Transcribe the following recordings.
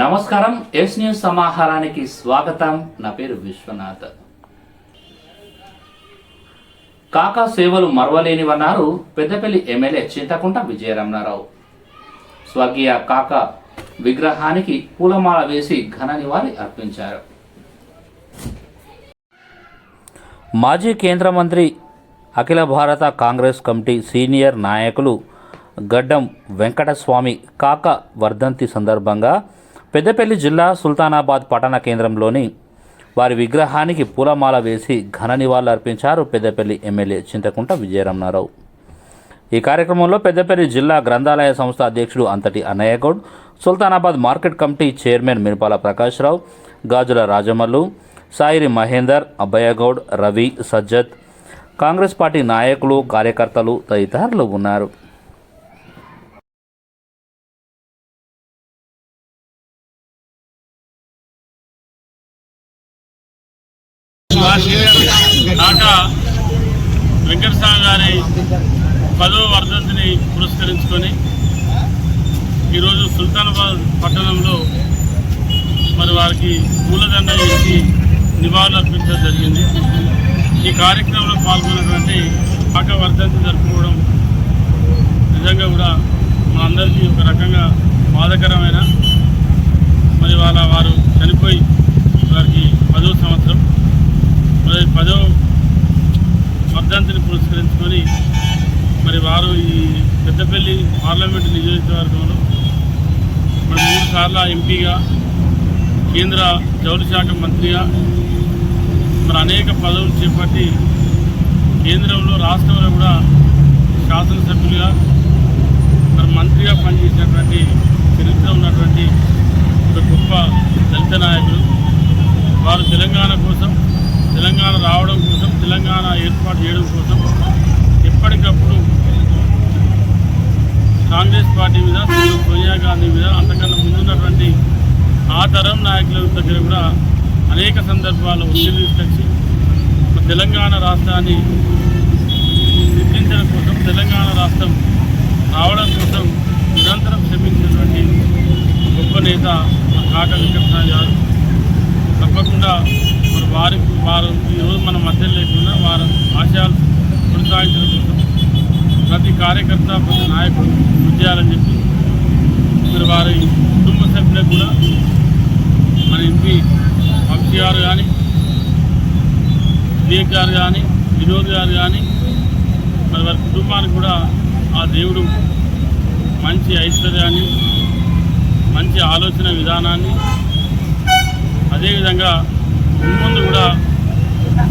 నమస్కారం. Yes news సమాహారానికి స్వాగతం. నా పేరు విశ్వనాథ్. కాకా సేవలు మరవలేనివన్నారు పెద్దపల్లి ఎమ్మెల్యే చింతకుంట విజయరమణారావు. స్వర్గీయ కాకా విగ్రహానికి పూలమాల వేసి ఘన నివాళి అర్పించారు. మాజీ కేంద్ర మంత్రి, అఖిల భారత కాంగ్రెస్ కమిటీ సీనియర్ నాయకులు గడ్డం వెంకటస్వామి కాకా వర్ధంతి సందర్భంగా పెద్దపల్లి జిల్లా సుల్తానాబాద్ పట్టణ కేంద్రంలోని వారి విగ్రహానికి పూలమాల వేసి ఘన నివాళులు అర్పించారు పెద్దపల్లి ఎమ్మెల్యే చింతకుంట విజయరమణారావు. ఈ కార్యక్రమంలో పెద్దపల్లి జిల్లా గ్రంథాలయ సంస్థ అధ్యక్షుడు Anthati Annayya Goud, Sultanabad market committee chairman Mirapala Prakash Rao, Gajula Rajamallu, Sairi Mahender, Abbayya Goud, Ravi, Sajjath, Congress party నాయకులు, కార్యకర్తలు తదితరులు ఉన్నారు. కాకా వెంకటస్వామి గారి 10వ వర్ధంతిని పురస్కరించుకొని ఈరోజు సుల్తానాబాద్ పట్టణంలో మరి వారికి పూలదండ వేసి నివాళులు అర్పించడం జరిగింది. ఈ కార్యక్రమంలో పాల్గొన్నటువంటి కాకా వర్ధంతి జరుపుకోవడం నిజంగా కూడా మనందరికీ ఒక రకంగా బాధాకరమైన, మరి వారు చనిపోయి వారికి 10వ సంవత్సరం, మరి 10వ వర్ధంతిని పురస్కరించుకొని మరి వారు ఈ పెద్దపల్లి పార్లమెంటు నియోజకవర్గంలో మరి 3 సార్లు ఎంపీగా, కేంద్ర జౌళి శాఖ మంత్రిగా, మరి అనేక పదవులు చేపట్టి కేంద్రంలో, రాష్ట్రంలో కూడా శాసనసభ్యులుగా, మరి మంత్రిగా పనిచేసినటువంటి చరిత్ర ఉన్నటువంటి ఒక గొప్ప దళిత నాయకులు. వారు తెలంగాణ కోసం, తెలంగాణ రావడం కోసం, తెలంగాణ ఏర్పాటు చేయడం కోసం ఎప్పటికప్పుడు కాంగ్రెస్ పార్టీ మీద, సోనియా గాంధీ మీద, అంతకన్నా ముందున్నటువంటి ఆ తరం నాయకుల దగ్గర కూడా అనేక సందర్భాల్లో ఒత్తిడి తీసుకొచ్చి తెలంగాణ రాష్ట్రాన్ని సిద్ధించడం కోసం, తెలంగాణ రాష్ట్రం రావడం కోసం నిరంతరం శ్రమించినటువంటి గొప్ప నేత కాకా వెంకటస్వామి గారు. తప్పకుండా మరి వారు ఈరోజు మన మధ్యలో లేకుండా వారు ఆశయాలు కొనసాగించడం కోసం ప్రతి కార్యకర్త, ప్రతి నాయకుడు కృషి చేయాలని చెప్పి మరి వారి కుటుంబ సభ్యులకు కూడా మన ఎంపీ వంశీ గారు కానీ, వివేక్ గారు కానీ, వినోద్ గారు కానీ, మరి వారి కుటుంబానికి కూడా ఆ దేవుడు మంచి ఐశ్వర్యాన్ని, మంచి ఆలోచన విధానాన్ని, అదేవిధంగా ముందు కూడా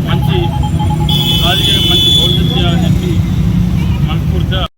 మంచి రాజకీయ, మంచి భవిష్యత్తు చేయాలని చెప్పి మనస్ఫూర్తిగా